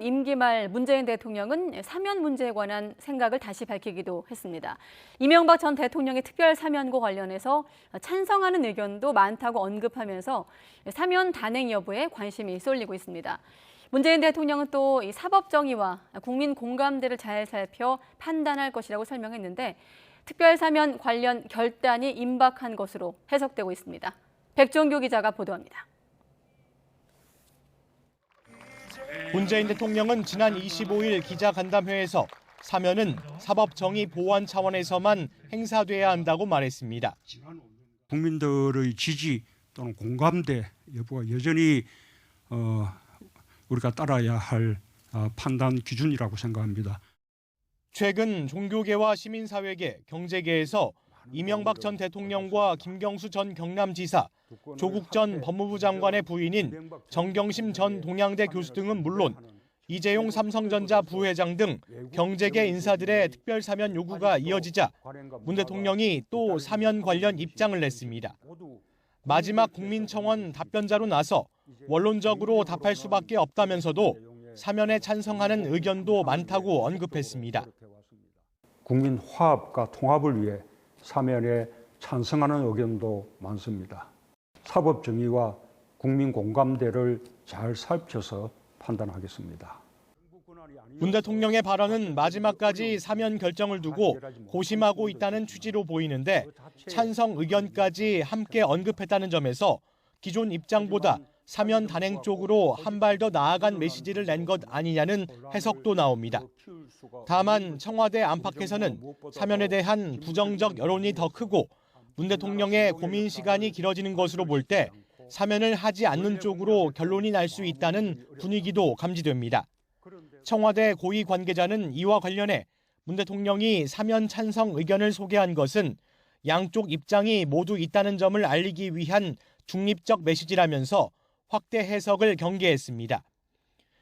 임기 말 문재인 대통령은 사면 문제에 관한 생각을 다시 밝히기도 했습니다. 이명박 전 대통령의 특별 사면과 관련해서 찬성하는 의견도 많다고 언급하면서 사면 단행 여부에 관심이 쏠리고 있습니다. 문재인 대통령은 또 이 사법 정의와 국민 공감대를 잘 살펴 판단할 것이라고 설명했는데 특별 사면 관련 결단이 임박한 것으로 해석되고 있습니다. 백종규 기자가 보도합니다. 문재인 대통령은 지난 25일 기자간담회에서 사면은 사법 정의 보완 차원에서만 행사돼야 한다고 말했습니다. 국민들의 지지 또는 공감대 여부가 여전히 우리가 따라야 할 판단 기준이라고 생각합니다. 최근 종교계와 시민사회계, 경제계에서 이명박 전 대통령과 김경수 전 경남지사, 조국 전 법무부 장관의 부인인 정경심 전 동양대 교수 등은 물론 이재용 삼성전자 부회장 등 경제계 인사들의 특별 사면 요구가 이어지자 문 대통령이 또 사면 관련 입장을 냈습니다. 마지막 국민청원 답변자로 나서 원론적으로 답할 수밖에 없다면서도 사면에 찬성하는 의견도 많다고 언급했습니다. 국민 화합과 통합을 위해 사면에 찬성하는 의견도 많습니다. 사법 정의와 국민 공감대를 잘 살펴서 판단하겠습니다. 문 대통령의 발언은 마지막까지 사면 결정을 두고 고심하고 있다는 취지로 보이는데 찬성 의견까지 함께 언급했다는 점에서 기존 입장보다 사면 단행 쪽으로 한 발 더 나아간 메시지를 낸 것 아니냐는 해석도 나옵니다. 다만 청와대 안팎에서는 사면에 대한 부정적 여론이 더 크고 문 대통령의 고민 시간이 길어지는 것으로 볼 때 사면을 하지 않는 쪽으로 결론이 날 수 있다는 분위기도 감지됩니다. 청와대 고위 관계자는 이와 관련해 문 대통령이 사면 찬성 의견을 소개한 것은 양쪽 입장이 모두 있다는 점을 알리기 위한 중립적 메시지라면서 확대 해석을 경계했습니다.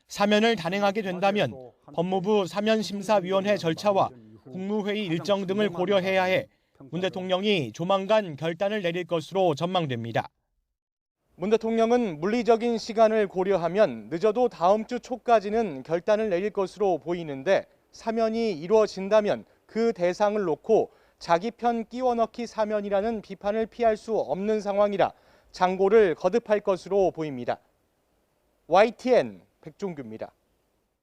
사면을 단행하게 된다면 법무부 사면심사위원회 절차와 국무회의 일정 등을 고려해야 해 문 대통령이 조만간 결단을 내릴 것으로 전망됩니다. 문 대통령은 물리적인 시간을 고려하면 늦어도 다음 주 초까지는 결단을 내릴 것으로 보이는데 사면이 이루어진다면 그 대상을 놓고 자기 편 끼워넣기 사면이라는 비판을 피할 수 없는 상황이라 장고를 거듭할 것으로 보입니다. YTN 백종규입니다.